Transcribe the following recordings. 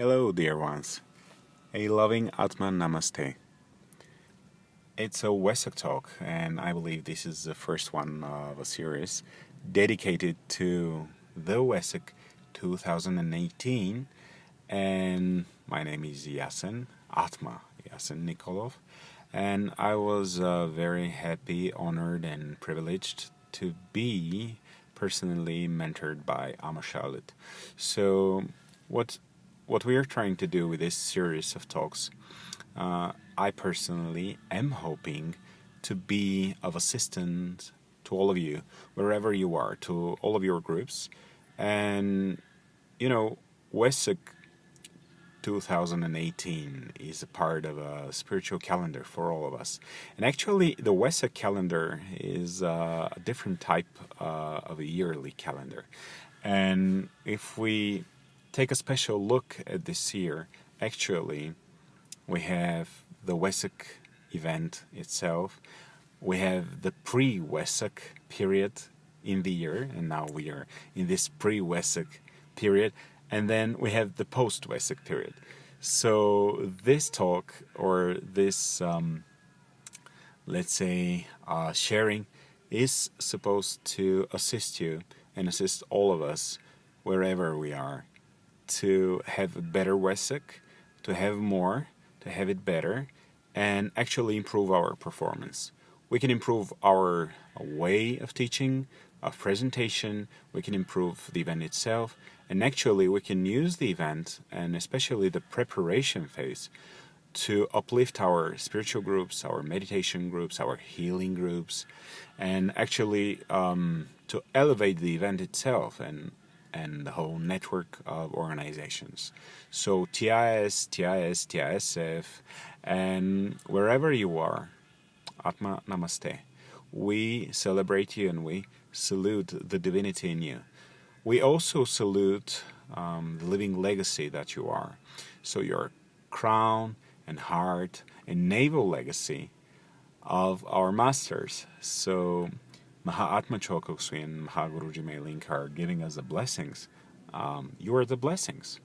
Hello, dear ones. A loving Atman Namaste. It's a Wesak Talk, and I believe this is the first one of a series dedicated to the Wesak 2018. And my name is Yasin Nikolov, and I was very happy, honored, and privileged to be personally mentored by Amma Charlotte. So, what we are trying to do with this series of talks, I personally am hoping to be of assistance to all of you, wherever you are, to all of your groups. And, Wesak 2018 is a part of a spiritual calendar for all of us. And actually, the Wesak calendar is a different type of a yearly calendar. And if we take a special look at this year, actually, we have the Wesak event itself. We have the pre-Wesak period in the year, and now we are in this pre-Wesak period, and then we have the post-Wesak period. So this talk, or this, let's say, sharing, is supposed to assist you and assist all of us wherever we are to have a better Wesak, to have more, to have it better, and actually improve our performance. We can improve our way of teaching, of presentation, we can improve the event itself, and actually we can use the event, and especially the preparation phase, to uplift our spiritual groups, our meditation groups, our healing groups, and actually to elevate the event itself and the whole network of organizations. So TIS, TISF, and wherever you are, Atma Namaste. We celebrate you and we salute the divinity in you. We also salute the living legacy that you are. So your crown and heart and navel legacy of our masters. So Mahatma Chokoksui and Mahaguruji Meilink are giving us the blessings. You are the blessings.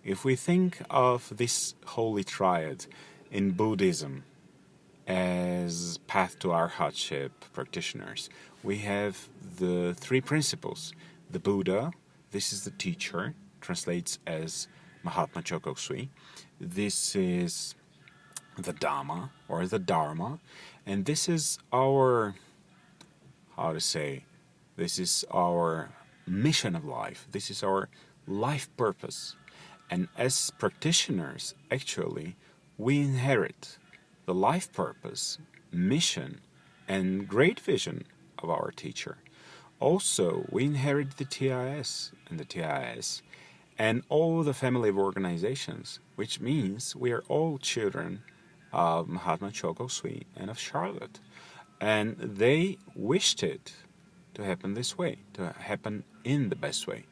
If we think of this holy triad in Buddhism as path to arhatship practitioners, we have the three principles. The Buddha, this is the teacher, translates as Mahatma Chokoksui. This is the Dhamma or the Dharma, and this is our this is our mission of life. This is our life purpose. And as practitioners, actually, we inherit the life purpose, mission, and great vision of our teacher. Also, we inherit the TIS and the TIS and all the family of organizations, which means we are all children of Mahatma Chokoksui and of Charlotte. And they wished it to happen this way, to happen in the best way.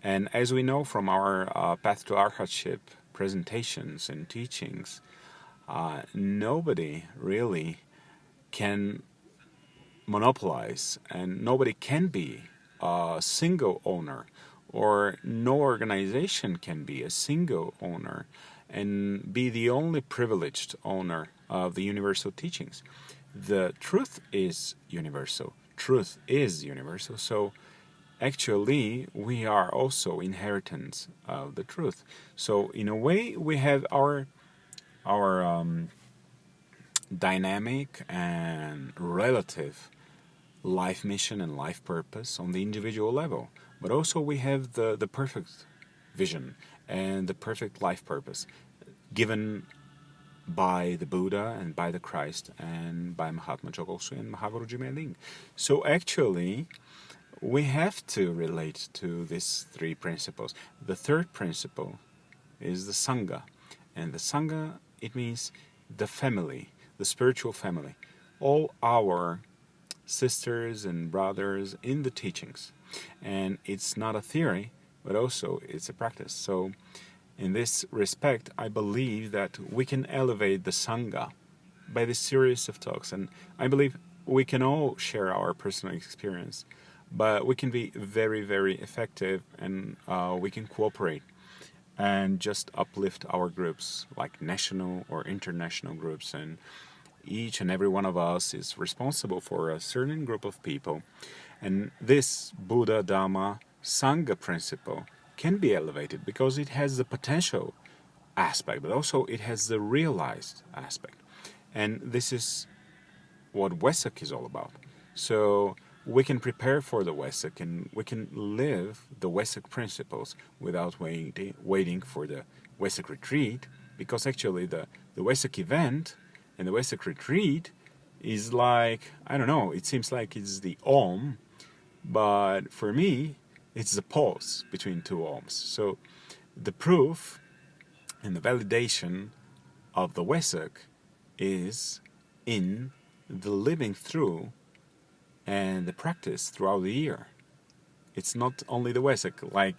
And as we know from our Path to Arhatship presentations and teachings, nobody really can monopolize, and nobody can be a single owner, or no organization can be a single owner and be the only privileged owner of the universal teachings. The truth is universal. Truth is universal. So actually, we are also inheritors of the truth. So in a way, we have our dynamic and relative life mission and life purpose on the individual level. But also we have the perfect vision and the perfect life purpose given by the Buddha and by the Christ and by Mahatma Chokoksui and Mahaguruji Meilink. So actually, we have to relate to these three principles. The third principle is the Sangha. And the Sangha, it means the family, the spiritual family. All our sisters and brothers in the teachings. And it's not a theory, but also it's a practice. So in this respect, I believe that we can elevate the Sangha by this series of talks. And I believe we can all share our personal experience, but we can be very, very effective, and we can cooperate and just uplift our groups, like national or international groups. And each and every one of us is responsible for a certain group of people. And this Buddha, Dhamma, Sangha principle can be elevated because it has the potential aspect, but also it has the realized aspect. And this is what Wesak is all about. So we can prepare for the Wesak and we can live the Wesak principles without waiting for the Wesak retreat, because actually the Wesak event and the Wesak retreat is like, I don't know, it seems like it's the Om, but for me, it's the pause between two Oms. So the proof and the validation of the Wesak is in the living through and the practice throughout the year. It's not only the Wesak, like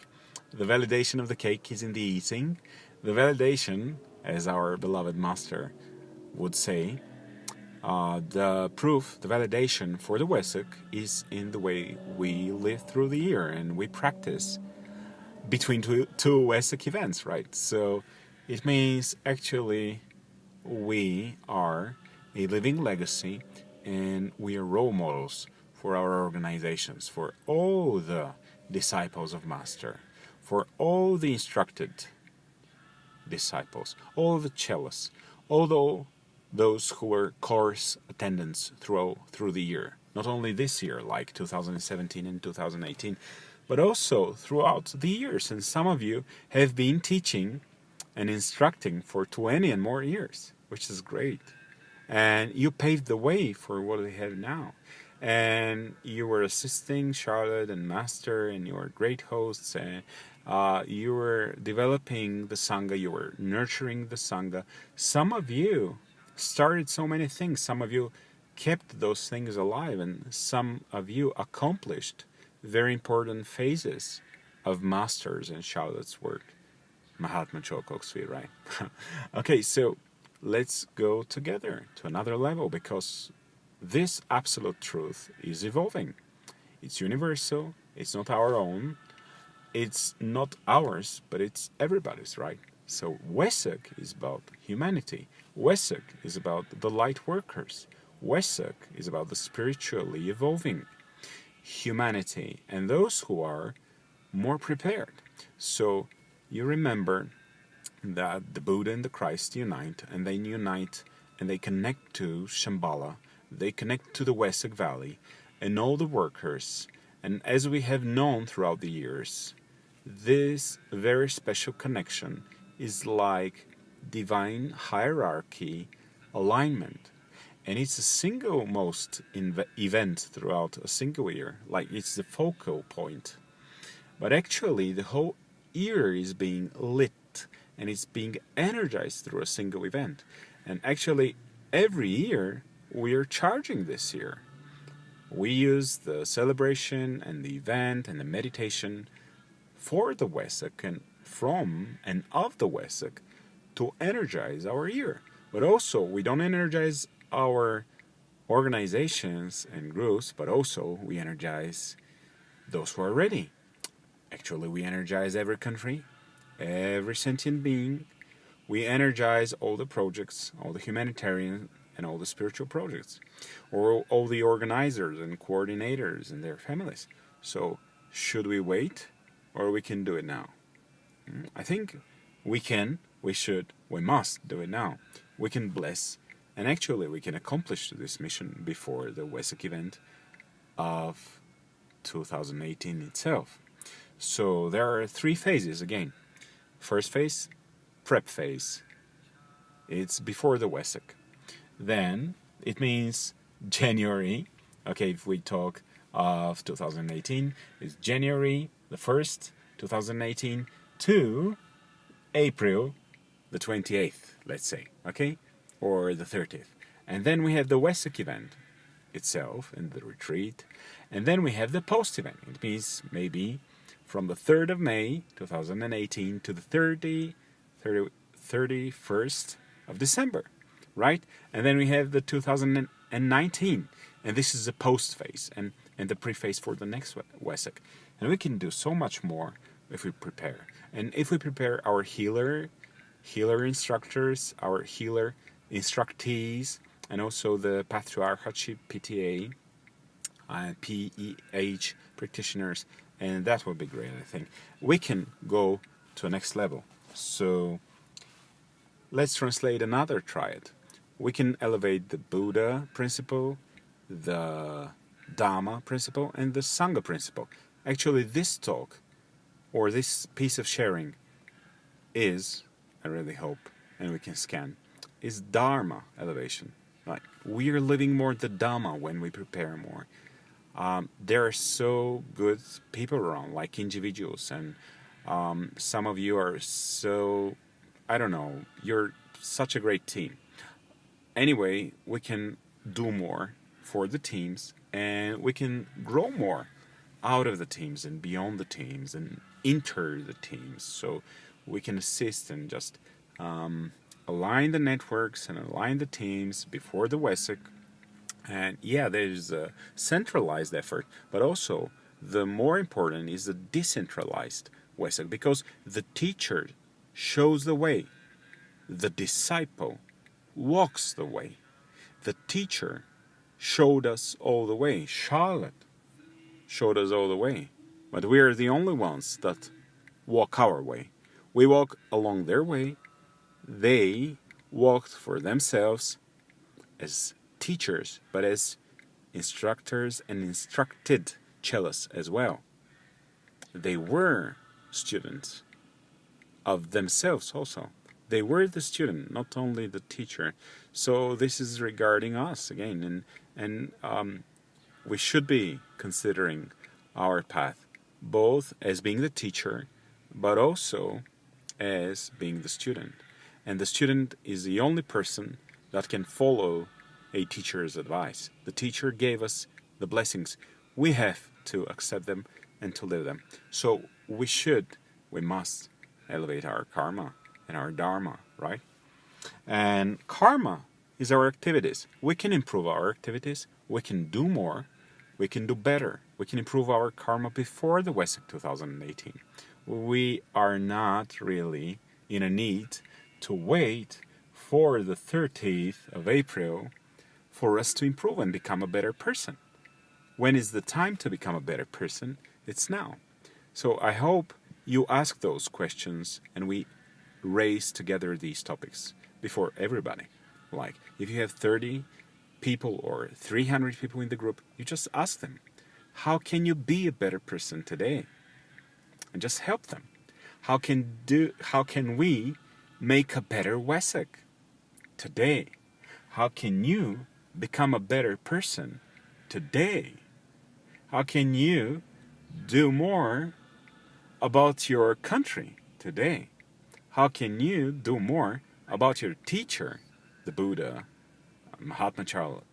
the validation of the cake is in the eating. The validation, as our beloved master would say, the proof, the validation for the Wesak is in the way we live through the year and we practice between two Wesak events, right? So it means actually we are a living legacy and we are role models for our organizations, for all the disciples of Master, for all the instructed disciples, all the cellists, although those who were course attendants through the year, not only this year like 2017 and 2018, but also throughout the years. And some of you have been teaching and instructing for 20 and more years, which is great. And you paved the way for what we have now. And you were assisting Charlotte and Master, and you were great hosts, and you were developing the Sangha, you were nurturing the Sangha. Some of you started so many things, some of you kept those things alive, and some of you accomplished very important phases of Master's and Charlotte's work. Mahatma Chokoksvi, right? Okay, so let's go together to another level, because this absolute truth is evolving. It's universal, it's not our own, it's not ours, but it's everybody's, right? So Wesak is about humanity. Wesak is about the light workers. Wesak is about the spiritually evolving humanity and those who are more prepared. So you remember that the Buddha and the Christ unite and they connect to Shambhala, they connect to the Wesak Valley and all the workers. And as we have known throughout the years, this very special connection is like divine hierarchy alignment. And it's a single most event throughout a single year, like it's the focal point. But actually the whole year is being lit and it's being energized through a single event. And actually every year we are charging this year. We use the celebration and the event and the meditation for the Wesak and from and of the Wesak to energize our year. But also we don't energize our organizations and groups, but also we energize those who are ready. Actually, we energize every country, every sentient being. We energize all the projects, all the humanitarian and all the spiritual projects, or all the organizers and coordinators and their families. So, should we wait, or we can do it now? I think we can, we should, we must do it now. We can bless, and actually we can accomplish this mission before the Wesak event of 2018 itself. So there are 3 phases again. First phase, prep phase. It's before the Wesak. Then it means January. Okay, if we talk of 2018, it's January the 1st, 2018 to April the 28th, let's say, okay? Or the 30th. And then we have the Wesak event itself and the retreat. And then we have the post event. It means maybe from the 3rd of May 2018 to the 31st of December, right? And then we have the 2019, and this is the post phase and the pre-phase for the next Wesak. And we can do so much more if we prepare. And if we prepare our healer instructors, our healer instructees, and also the Path to Arhatship PTA, PEH practitioners, and that would be great, I think. We can go to a next level. So let's translate another triad. We can elevate the Buddha principle, the Dhamma principle, and the Sangha principle. Actually, this talk, or this piece of sharing, is, I really hope, and we can scan, is Dharma elevation. Like, we are living more the Dhamma when we prepare more. There are so good people around, like individuals, and some of you are so, I don't know, you're such a great team. Anyway, we can do more for the teams, and we can grow more out of the teams and beyond the teams and enter the teams. So we can assist and just align the networks and align the teams before the Wesak. And yeah, there's a centralized effort, but also the more important is the decentralized Wesak, because the teacher shows the way, the disciple walks the way. The teacher showed us all the way. Charlotte showed us all the way. But we are the only ones that walk our way. We walk along their way. They walked for themselves as teachers, but as instructors and instructed cellists as well. They were students of themselves also. They were the student, not only the teacher. So this is regarding us again, and we should be considering our path, both as being the teacher, but also as being the student. And the student is the only person that can follow a teacher's advice. The teacher gave us the blessings. We have to accept them and to live them. So we must elevate our karma and our dharma, right? And karma is our activities. We can improve our activities. We can do more. We can do better. We can improve our karma before the Wesak 2018. We are not really in a need to wait for the 30th of April for us to improve and become a better person. When is the time to become a better person? It's now. So I hope you ask those questions and we raise together these topics before everybody. Like, if you have 30 people or 300 people in the group, you just ask them, how can you be a better person today? And just help them. How can we make a better Wesak today? How can you become a better person today? How can you do more about your country today? How can you do more about your teacher, the Buddha, Mahatma Charlotte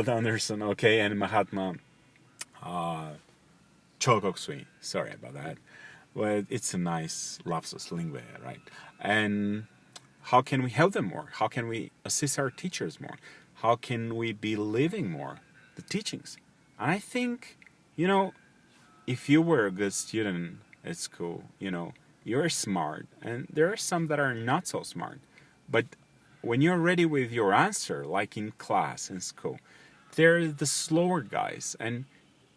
Anderson, okay, and Mahatma Chokoksui. Sorry about that. Well, it's a nice lapsus linguae, right? And how can we help them more? How can we assist our teachers more? How can we be living more the teachings? And I think, if you were a good student at school, you're smart, and there are some that are not so smart. But when you're ready with your answer, like in class, in school, they're the slower guys. And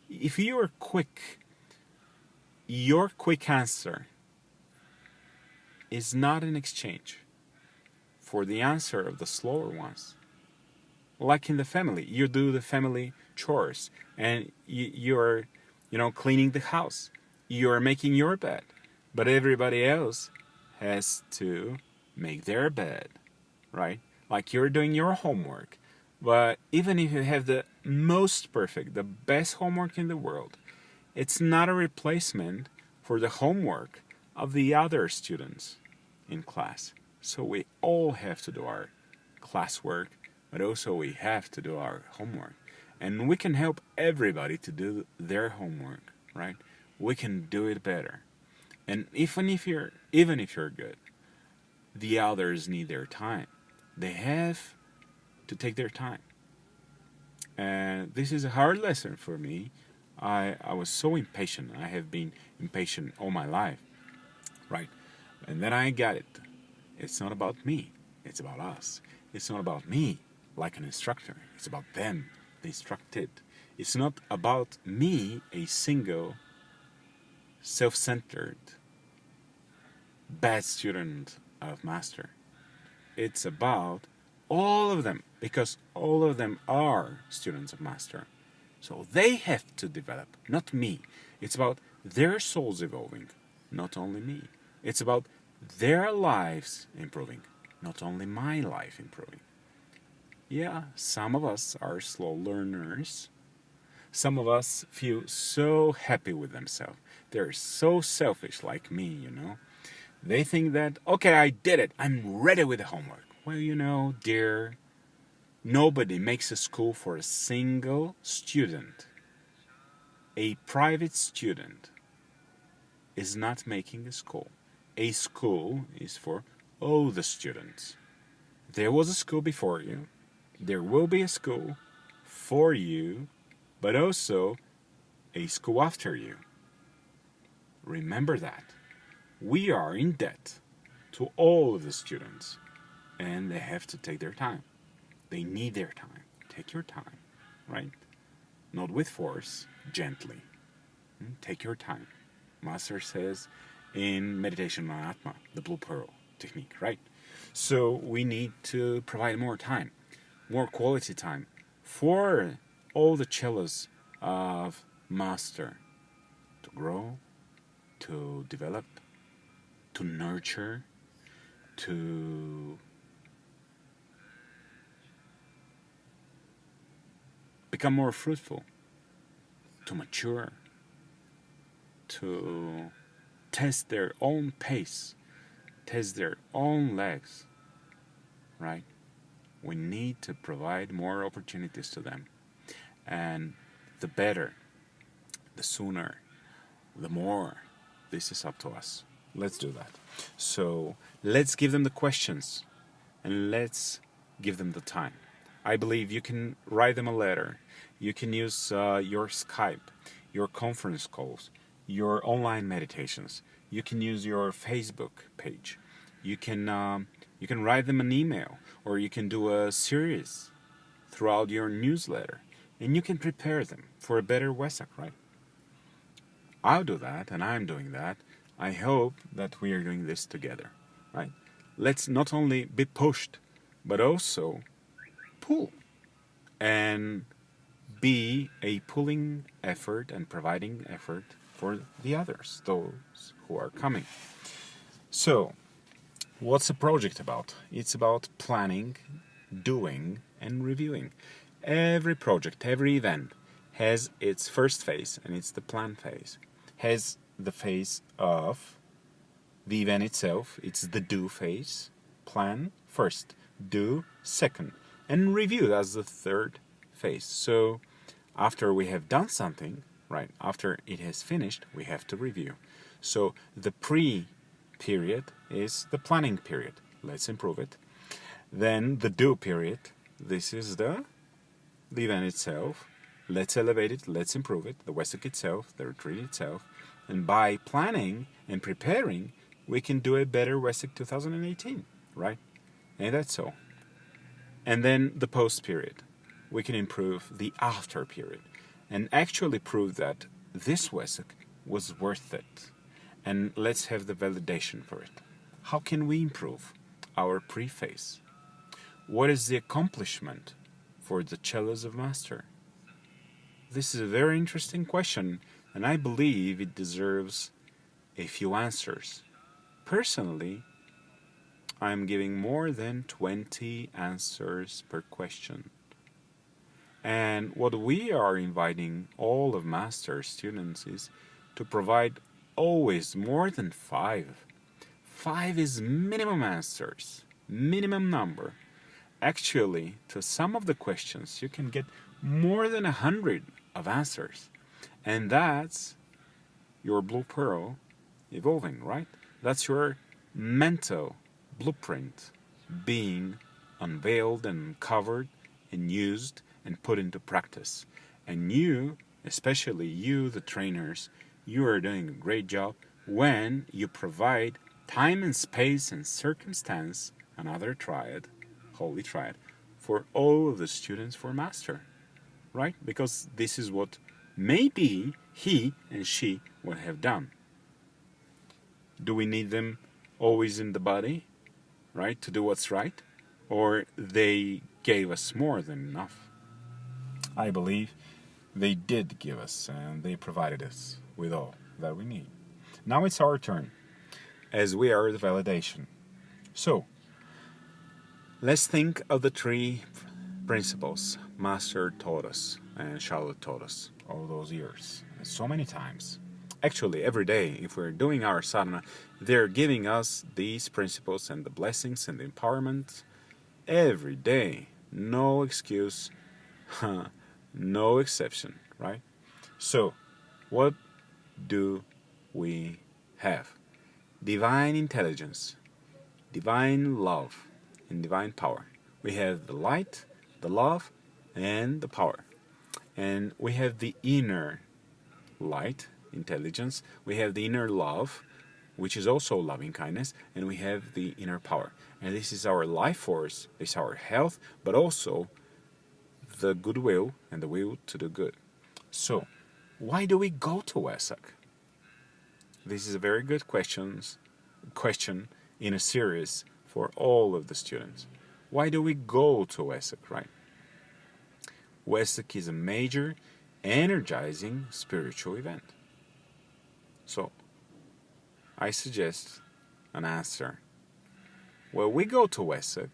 if you are quick, your quick answer is not an exchange for the answer of the slower ones. Like in the family, you do the family chores, and you're, cleaning the house. You're making your bed, but everybody else has to make their bed, right? Like, you're doing your homework, but even if you have the most perfect, the best homework in the world, it's not a replacement for the homework of the other students in class. So we all have to do our classwork, but also we have to do our homework. And we can help everybody to do their homework, right? We can do it better. And even if you're good, the others need their time. They have to take their time. And this is a hard lesson for me. I was so impatient. I have been impatient all my life, right? And then I got it. It's not about me. It's about us. It's not about me, like an instructor. It's about them, the instructed. It's not about me, a single, self-centered, bad student of master. It's about all of them, because all of them are students of master. So they have to develop, not me. It's about their souls evolving, not only me. It's about their lives improving, not only my life improving. Yeah, some of us are slow learners. Some of us feel so happy with themselves. They're so selfish like me, you know. They think that, okay, I did it. I'm ready with the homework. Well, you know, dear, nobody makes a school for a single student. A private student is not making a school. A school is for all the students. There was a school before you. There will be a school for you, but also a school after you. Remember that. We are in debt to all of the students, and they have to take their time. They need their time. Take your time, right? Not with force, gently. Take your time. Master says in Meditation Mahatma, the Blue Pearl technique, right? So we need to provide more time, more quality time for all the cellos of Master to grow, to develop, to nurture, to become more fruitful, to mature, to test their own pace, test their own legs, right? We need to provide more opportunities to them. And the better, the sooner, the more, this is up to us. Let's do that. So let's give them the questions and let's give them the time. I believe you can write them a letter. You can use your Skype, your conference calls, your online meditations. You can use your Facebook page. You can write them an email, or you can do a series throughout your newsletter, and you can prepare them for a better Wesak, right? I'll do that, and I'm doing that. I hope that we are doing this together, right? Let's not only be pushed, but also pull and be a pulling effort and providing effort for the others, those who are coming. So, what's the project about? It's about planning, doing, and reviewing. Every project, every event has its first phase, and it's the plan phase. Has the phase of the event itself, it's the do phase. Plan first, do second, and review as the third phase. So after we have done something, right, after it has finished, we have to review. So the pre-period is the planning period. Let's improve it. Then the do period, this is the event itself. Let's elevate it, let's improve it, the Wesak itself, the retreat itself. And by planning and preparing, we can do a better Wesak 2018, right? And that's so. And then the post period. We can improve the after period and actually prove that this Wesak was worth it. And let's have the validation for it. How can we improve our pre-phase? What is the accomplishment for the cellos of Master? This is a very interesting question, and I believe it deserves a few answers. Personally, I'm giving more than 20 answers per question. And what we are inviting all of Master students is to provide always more than 5. 5 is minimum answers, minimum number. Actually, to some of the questions, you can get more than 100 of answers. And that's your blue pearl evolving, right? That's your mental blueprint being unveiled and covered and used and put into practice. And you, especially you, the trainers, you are doing a great job when you provide time and space and circumstance, another triad, holy triad, for all of the students for master, right? Because this is what maybe he and she would have done. Do we need them always in the body, right, to do what's right? Or they gave us more than enough? I believe they did give us, and they provided us with all that we need. Now it's our turn, as we are the validation. So, let's think of the three principles Master taught us and Charlotte taught us all those years, so many times. Actually, every day, if we're doing our sadhana, they're giving us these principles and the blessings and the empowerment every day. No excuse, no exception, right? So, what do we have? Divine intelligence, divine love, and divine power. We have the light, the love, and the power. And we have the inner light, intelligence. We have the inner love, which is also loving kindness. And we have the inner power. And this is our life force, it's our health, but also the goodwill and the will to do good. So, why do we go to Wesak? This is a very good question in a series for all of the students. Why do we go to Wesak, right? Wesak is a major, energizing spiritual event. So, I suggest an answer. Well, we go to Wesak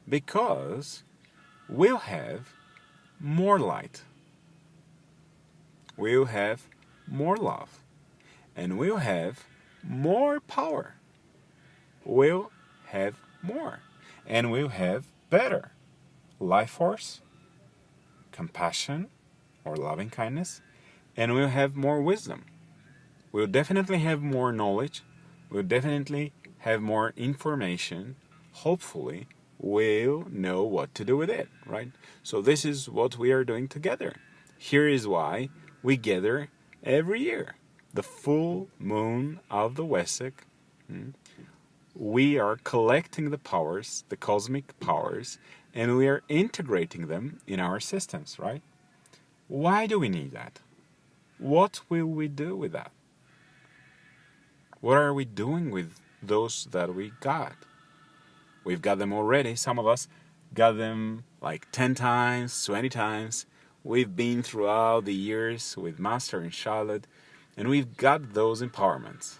because we'll have more light. We'll have more love. And we'll have more power. We'll have more. And we'll have better life force, compassion or loving kindness, and we'll have more wisdom. We'll definitely have more knowledge. We'll definitely have more information. Hopefully, we'll know what to do with it, right? So this is what we are doing together. Here is why we gather every year. The full moon of the Wesak. We are collecting the powers, the cosmic powers, and we are integrating them in our systems, right? Why do we need that? What will we do with that? What are we doing with those that we got? We've got them already. Some of us got them like 10 times, 20 times. We've been throughout the years with Master and Charlotte, and we've got those empowerments.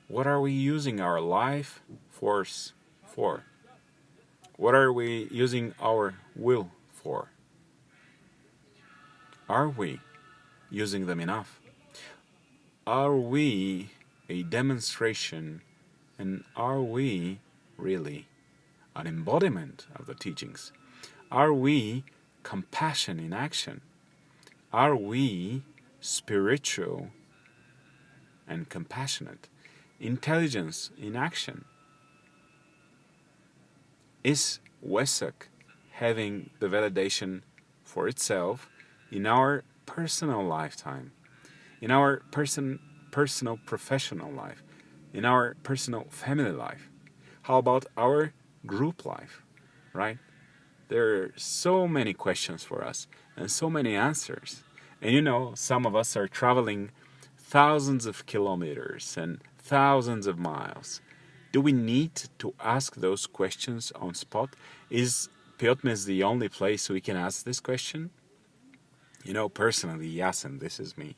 What are we using our life force for? What are we using our will for? Are we using them enough? Are we a demonstration, and are we really an embodiment of the teachings? Are we compassion in action? Are we spiritual and compassionate? Intelligence in action? Is Wesak having the validation for itself in our personal lifetime, in our personal professional life, in our personal family life? How about our group life, right? There are so many questions for us and so many answers. And some of us are traveling thousands of kilometers and thousands of miles. Do we need to ask those questions on spot? Is Pyotmes the only place we can ask this question? Personally, yes, and this is me.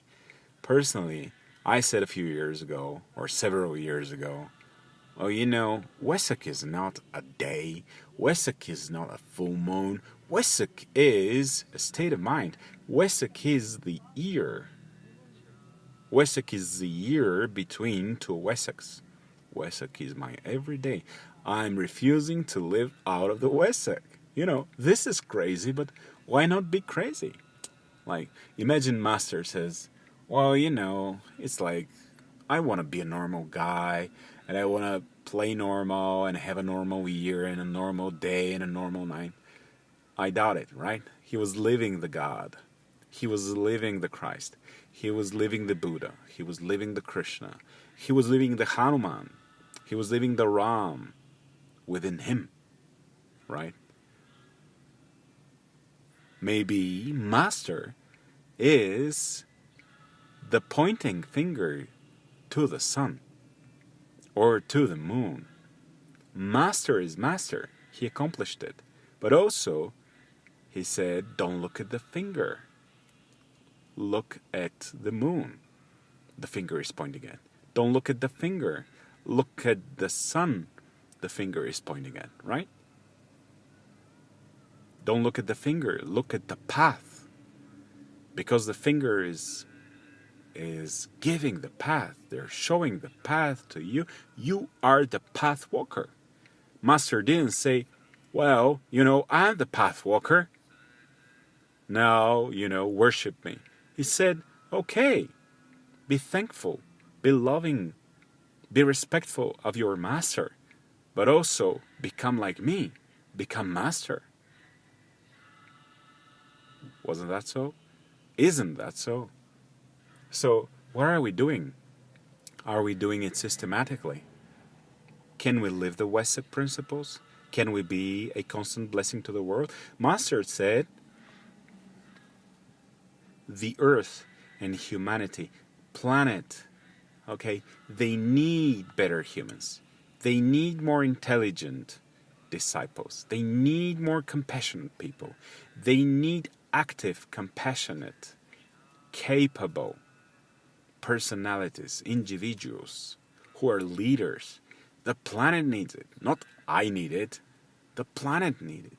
Personally, I said a few years ago, or several years ago, Wesak is not a day. Wesak is not a full moon. Wesak is a state of mind. Wesak is the year. Wesak is the year between two Wesaks. Wesak is my everyday. I'm refusing to live out of the Wesak. This is crazy, but why not be crazy? Like, imagine Master says, it's like, I want to be a normal guy, and I want to play normal, and have a normal year, and a normal day, and a normal night. I doubt it, right? He was living the God. He was living the Christ. He was living the Buddha. He was living the Krishna. He was living the Hanuman. He was living the Ram within him, right? Maybe Master is the pointing finger to the sun or to the moon. Master is Master. He accomplished it. But also, he said, don't look at the finger. Look at the moon. The finger is pointing at. Don't look at the finger. Look at the sun. The finger is pointing at, right? Don't look at the finger. Look at the path. Because the finger is giving the path. They're showing the path to you. You are the path walker. Master didn't say, well, I'm the path walker. Now, worship me. He said, okay, be thankful, be loving, be respectful of your master, but also become like me, become master. Wasn't that so? Isn't that so? So, what are we doing? Are we doing it systematically? Can we live the Wesak principles? Can we be a constant blessing to the world? Master said, the earth and humanity, planet, okay, they need better humans. They need more intelligent disciples. They need more compassionate people. They need active, compassionate, capable personalities, individuals who are leaders. The planet needs it. Not I need it. The planet needs it.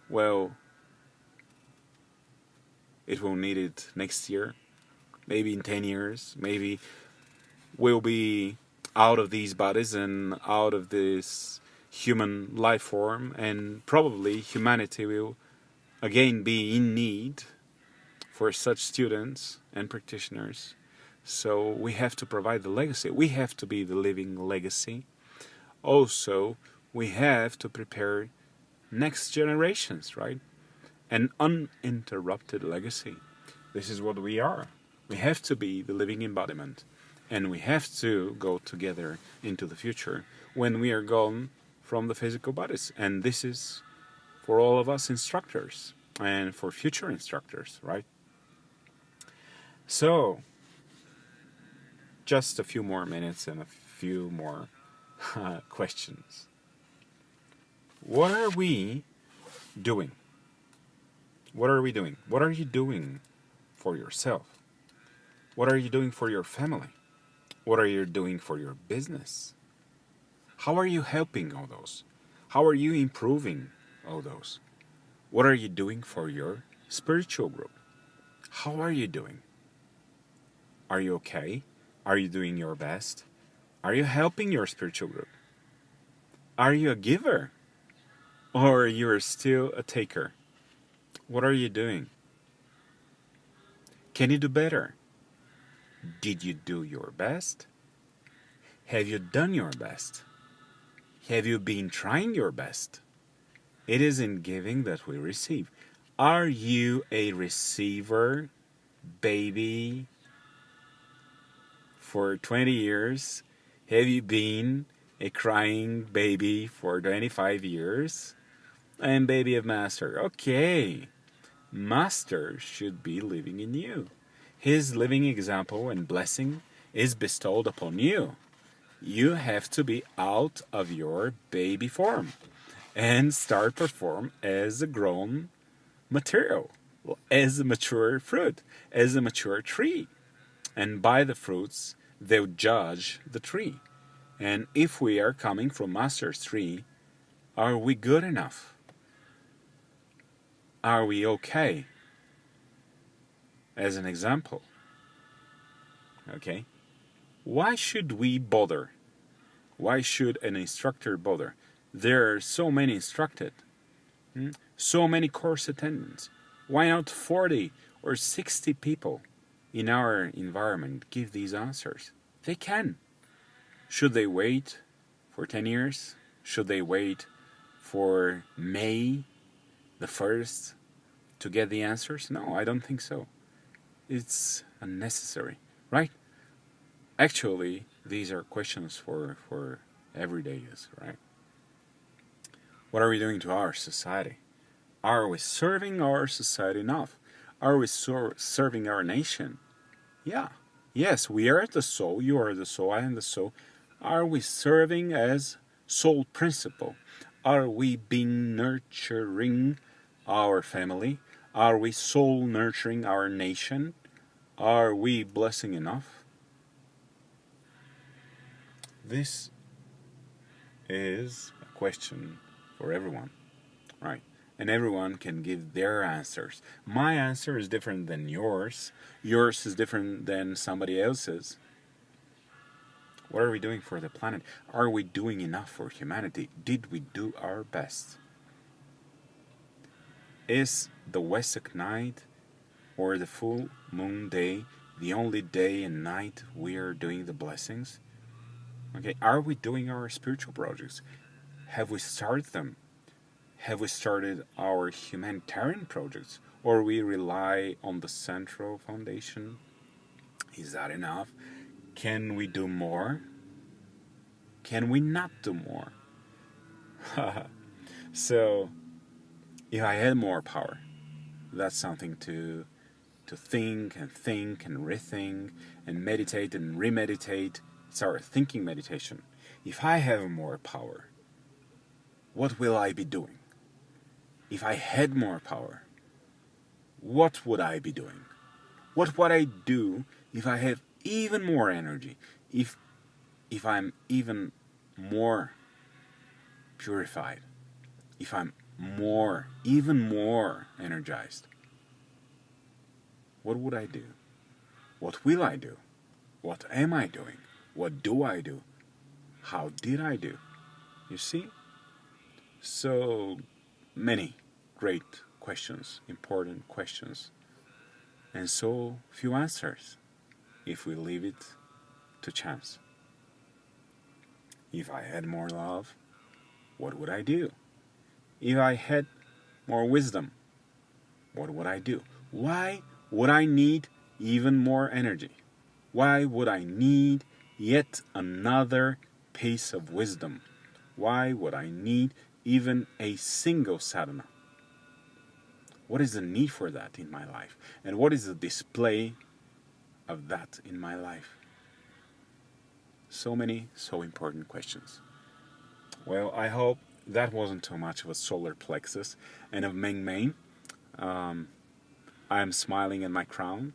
Well, it will need it next year, maybe in 10 years, maybe we'll be out of these bodies and out of this human life form, and probably humanity will again be in need for such students and practitioners. So we have to provide the legacy. We have to be the living legacy. Also, we have to prepare next generations, right? An uninterrupted legacy. This is what we are. We have to be the living embodiment. And we have to go together into the future when we are gone from the physical bodies. And this is for all of us instructors and for future instructors, right? So, just a few more minutes and a few more questions. What are we doing? What are we doing? What are you doing for yourself? What are you doing for your family? What are you doing for your business? How are you helping all those? How are you improving all those? What are you doing for your spiritual group? How are you doing? Are you okay? Are you doing your best? Are you helping your spiritual group? Are you a giver? Or you're still a taker? What are you doing? Can you do better? Did you do your best? Have you done your best? Have you been trying your best? It is in giving that we receive. Are you a receiver, baby? For 20 years, have you been a crying baby for 25 years? I am baby of Master. Okay. Master should be living in you. His living example and blessing is bestowed upon you. You have to be out of your baby form and start perform as a grown material, as a mature fruit, as a mature tree. And by the fruits, they'll judge the tree. And if we are coming from Master's tree, are we good enough? Are we okay? As an example. Okay? Why should we bother? Why should an instructor bother? There are so many instructed. So many course attendants. Why not 40 or 60 people in our environment give these answers? They can. Should they wait for 10 years? Should they wait for May the 1st to get the answers? No, I don't think so. It's unnecessary, right? Actually, these are questions for everyday use, right? What are we doing to our society? Are we serving our society enough? Are we serving our nation? Yeah. Yes, we are the soul. You are the soul. I am the soul. Are we serving as soul principle? Are we being nurturing our family? Are we soul nurturing our nation? Are we blessing enough? This is a question for everyone, right? And everyone can give their answers. My answer is different than yours. Yours is different than somebody else's. What are we doing for the planet? Are we doing enough for humanity? Did we do our best? Is the Wesak night or the full moon day the only day and night we are doing the blessings? Okay, are we doing our spiritual projects? Have we started them? Have we started our humanitarian projects? Or we rely on the central foundation? Is that enough? Can we do more? Can we not do more? So, if I had more power, that's something to think and rethink and meditate and remeditate. It's our thinking meditation. If I have more power, what will I be doing? If I had more power, what would I be doing? What would I do if I have even more energy? If I'm even more purified? If I'm even more energized? What would I do? What will I do? What am I doing? What do I do? How did I do? You see? So many great questions, important questions, and so few answers if we leave it to chance. If I had more love, what would I do? If I had more wisdom, what would I do? Why would I need even more energy? Why would I need yet another piece of wisdom? Why would I need even a single sadhana? What is the need for that in my life? And what is the display of that in my life? So many, so important questions. Well, I hope that wasn't too much of a solar plexus and of Meng Meng. I'm smiling in my crown.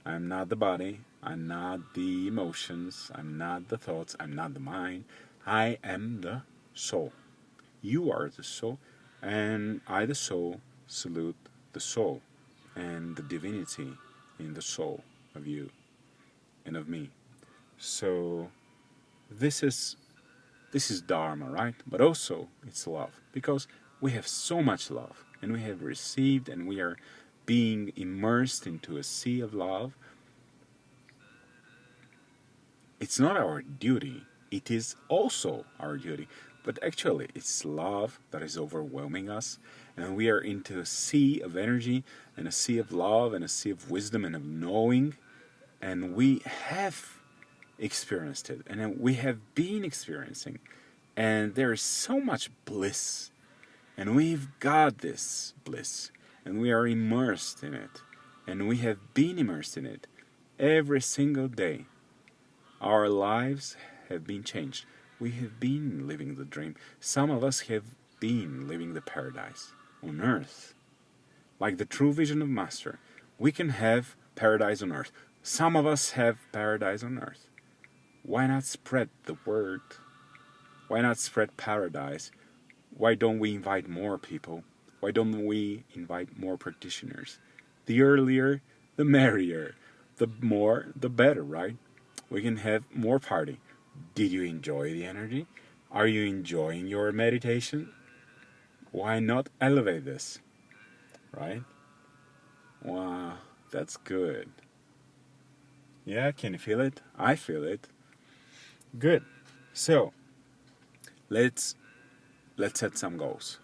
I'm not the body. I'm not the emotions. I'm not the thoughts. I'm not the mind. I am the soul. You are the soul. And I, the soul, salute the soul and the divinity in the soul of you and of me. So this is Dharma, right? But also it's love, because we have so much love and we have received and we are being immersed into a sea of love. It's not our duty, it is also our duty, but actually it's love that is overwhelming us, and we are into a sea of energy and a sea of love and a sea of wisdom and of knowing, and we have experienced it and we have been experiencing, and there is so much bliss, and we've got this bliss and we are immersed in it, and we have been immersed in it every single day. Our lives have been changed. We have been living the dream. Some of us have been living the paradise on earth. Like the true vision of Master, we can have paradise on earth. Some of us have paradise on earth. Why not spread the word? Why not spread paradise? Why don't we invite more people? Why don't we invite more practitioners? The earlier, the merrier. The more, the better, right? We can have more party. Did you enjoy the energy? Are you enjoying your meditation? Why not elevate this? Right? Wow, that's good. Yeah, can you feel it? I feel it. Good. So, let's set some goals.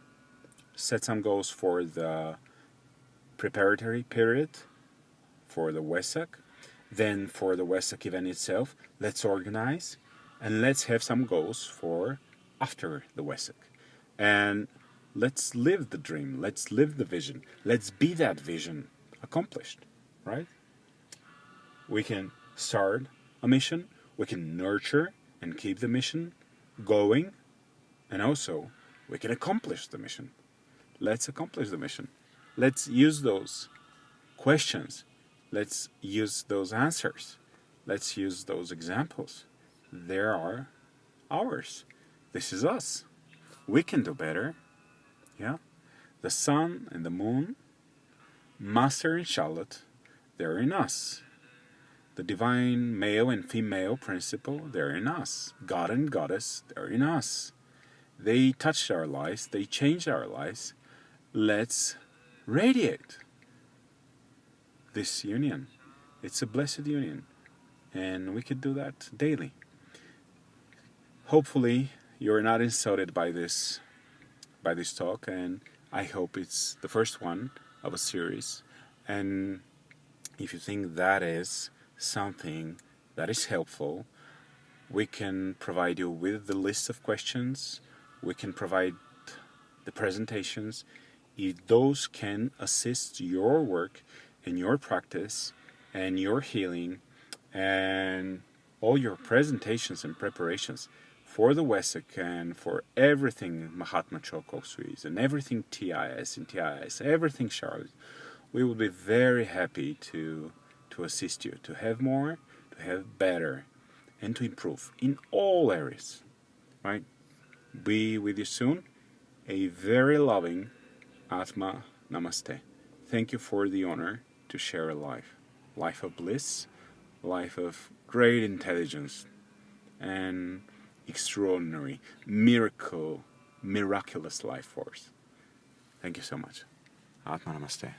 Set some goals for the preparatory period for the Wesak. Then for the Wesak event itself, let's organize and let's have some goals for after the Wesak. And let's live the dream, let's live the vision, let's be that vision accomplished, right? We can start a mission, we can nurture and keep the mission going, and also we can accomplish the mission. Let's accomplish the mission. Let's use those questions. Let's use those answers. Let's use those examples. They are ours. This is us. We can do better. Yeah? The sun and the moon, Master and Charlotte, they're in us. The divine male and female principle, they're in us. God and Goddess, they're in us. They touched our lives. They changed our lives. Let's radiate this union. It's a blessed union, and we could do that daily. Hopefully you're not insulted by this talk, and I hope it's the first one of a series. And if you think that is something that is helpful, we can provide you with the list of questions. We can provide the presentations. If those can assist your work and your practice and your healing and all your presentations and preparations for the Wesak and for everything Mahatma Choco Series and everything TIS and TIS, everything Charlotte, we will be very happy to assist you, to have more, to have better, and to improve in all areas, right? Be with you soon. A very loving Atma Namaste. Thank you for the honor to share a life of bliss, life of great intelligence, and extraordinary, miraculous life force. Thank you so much. Atma Namaste.